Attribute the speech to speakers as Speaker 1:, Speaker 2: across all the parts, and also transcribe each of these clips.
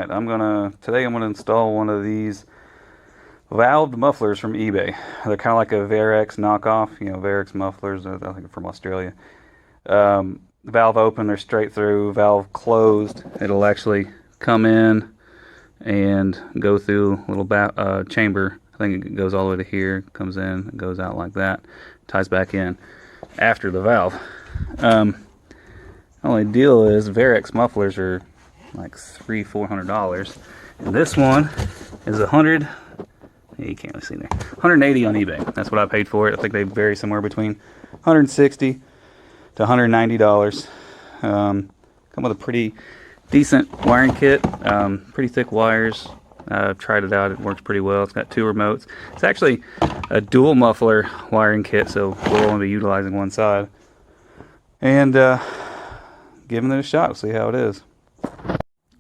Speaker 1: Today I'm gonna install one of these valved mufflers from eBay. They're kind of like a Varex knockoff, Varex mufflers, I think from Australia. Valve open, they're straight through. Valve closed, it'll actually come in and go through a little chamber. I think it goes all the way to here, comes in, goes out like that, ties back in after the valve. Only deal is Varex mufflers are like $300–400, and this one is 100. You can't really see there. 180 on eBay. That's what I paid for it. I think they vary somewhere between 160 to $190. Come with a pretty decent wiring kit. Pretty thick wires. I've tried it out. It works pretty well. It's got 2 remotes. It's actually a dual muffler wiring kit, so we'll only be utilizing one side. And giving it a shot. See how it is.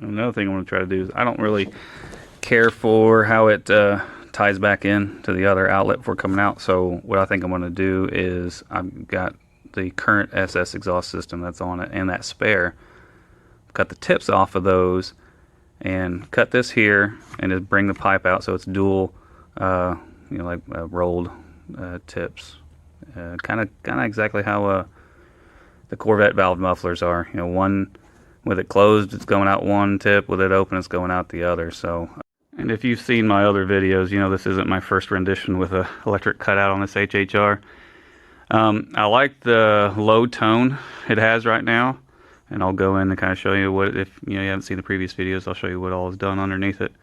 Speaker 1: Another thing I'm going to try to do is I don't really care for how it ties back in to the other outlet before coming out. So what I think I'm going to do is I've got the current SS exhaust system that's on it and that spare. Cut the tips off of those and cut this here and just bring the pipe out so it's dual, rolled tips. Kind of exactly how the Corvette valve mufflers are. One with it closed, it's going out one tip. With it open, it's going out the other. So, and if you've seen my other videos, this isn't my first rendition with an electric cutout on this HHR. I like the low tone it has right now, and I'll go in and kind of show you what, if you haven't seen the previous videos, I'll show you what all is done underneath it.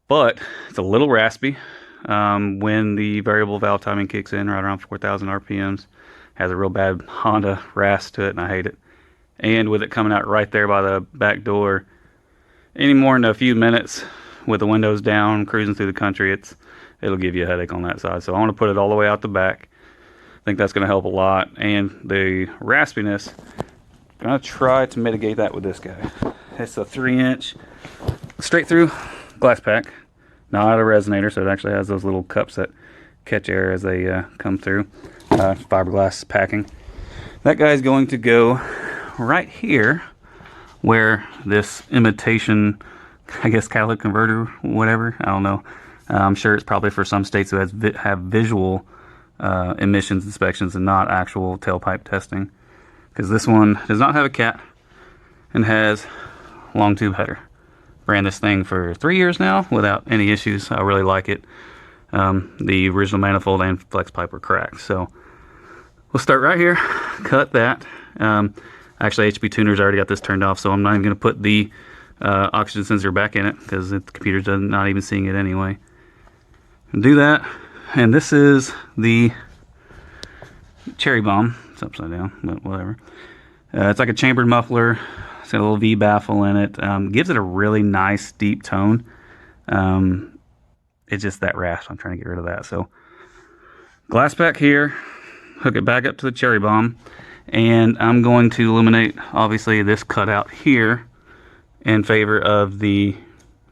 Speaker 1: But it's a little raspy when the variable valve timing kicks in right around 4,000 RPMs. Has a real bad Honda rasp to it, and I hate it. And with it coming out right there by the back door, any more than a few minutes with the windows down, cruising through the country, it'll give you a headache on that side. So I want to put it all the way out the back. I think that's going to help a lot. And the raspiness, I'm going to try to mitigate that with this guy. It's a 3-inch straight through glass pack, not a resonator, so it actually has those little cups that catch air as they come through. Fiberglass packing. That guy's going to go right here where this imitation, I guess, catalytic converter, whatever, I don't know. I'm sure it's probably for some states who have visual emissions inspections and not actual tailpipe testing, because this one does not have a cat and has long tube header. Ran this thing for 3 years now without any issues. I really like it. The original manifold and flex pipe were cracked, so we'll start right here, cut that. Actually, HP Tuner's already got this turned off, so I'm not even going to put the oxygen sensor back in it because the computer's not even seeing it anyway. Do that, and this is the cherry bomb. It's upside down, but whatever. It's like a chambered muffler. It's got a little V baffle in it. Gives it a really nice deep tone. It's just that rasp. I'm trying to get rid of that. So glass pack here, hook it back up to the cherry bomb, and I'm going to eliminate obviously this cutout here in favor of the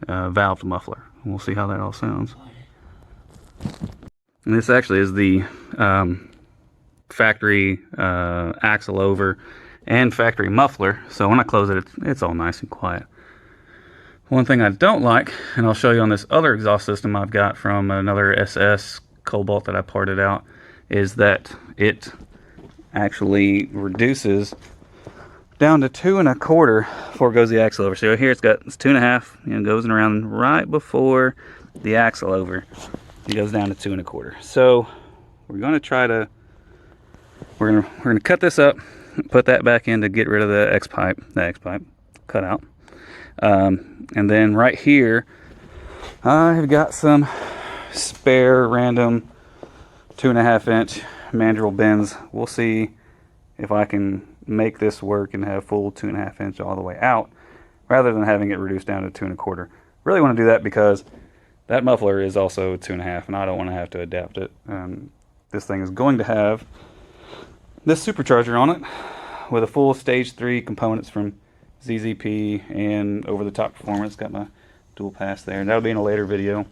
Speaker 1: valved muffler. We'll see how that all sounds. And this actually is the factory axle over and factory muffler, so when I close it, it's all nice and quiet. One thing I don't like, and I'll show you on this other exhaust system I've got from another SS Cobalt that I parted out, is that it actually reduces down to 2 1/4 before it goes the axle over. So here it's 2 1/2, goes around right before the axle over. It goes down to 2 1/4. So we're going to try to, we're going to cut this up, put that back in to get rid of the X pipe cut out. And then right here, I've got some spare random 2 1/2-inch mandrel bends. We'll see if I can make this work and have full 2 1/2-inch all the way out, rather than having it reduced down to 2 1/4. Really want to do that because that muffler is also 2 1/2, and I don't want to have to adapt it. This thing is going to have this supercharger on it with a full stage 3 components from ZZP and over the top performance. Got my dual pass there, and that'll be in a later video.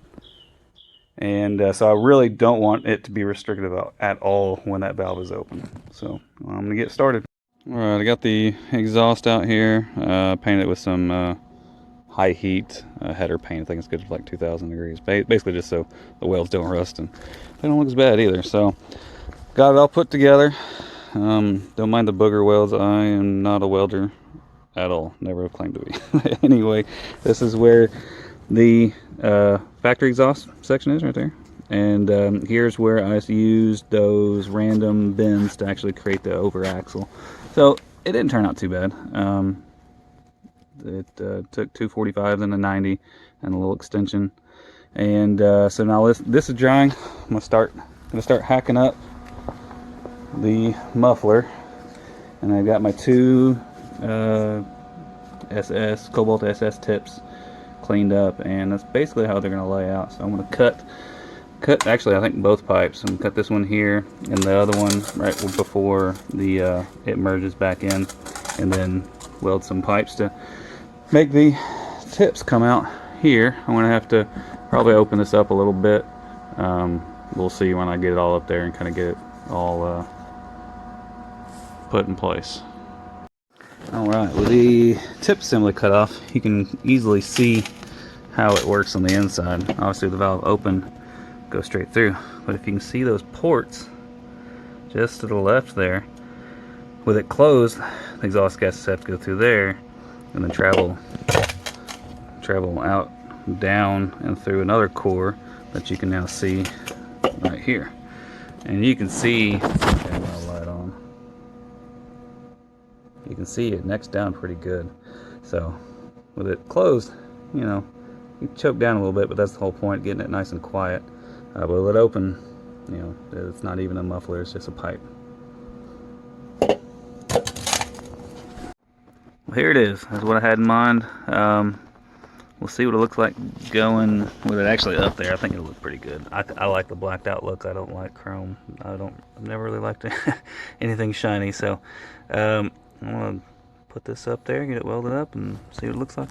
Speaker 1: And so I really don't want it to be restricted at all when that valve is open. So I'm gonna get started. All right, I got the exhaust out here, painted it with some high heat header paint. I think it's good for like 2,000 degrees. Basically just so the welds don't rust and they don't look as bad either. So got it all put together. Don't mind the booger welds. I am not a welder at all. Never have claimed to be. Anyway, this is where the factory exhaust section is right there. And here's where I used those random bends to actually create the over axle. So it didn't turn out too bad. It took 245 and a 90 and a little extension. And so now this is drying. I'm gonna start hacking up the muffler. And I've got my two Cobalt SS tips cleaned up, and that's basically how they're gonna lay out. So I'm gonna cut actually I think both pipes. I'm gonna cut this one here and the other one right before the it merges back in, and then weld some pipes to make the tips come out here. I'm gonna have to probably open this up a little bit. We'll see when I get it all up there and kind of get it all put in place. Alright, with the tip assembly cut off, you can easily see how it works on the inside. Obviously the valve open, goes straight through, but if you can see those ports just to the left there, with it closed, the exhaust gases have to go through there and then travel out, down, and through another core that you can now see right here. And you can see, okay, light on. You can see it necks down pretty good. So with it closed, you know, you choke down a little bit, but that's the whole point, getting it nice and quiet. But with it open, you know, it's not even a muffler, it's just a pipe. Well, here it is. That's what I had in mind. We'll see what it looks like going with it actually up there. I think it'll look pretty good. I like the blacked out look. I don't like chrome. I've never really liked anything shiny. So I'm gonna put this up there, get it welded up, and see what it looks like.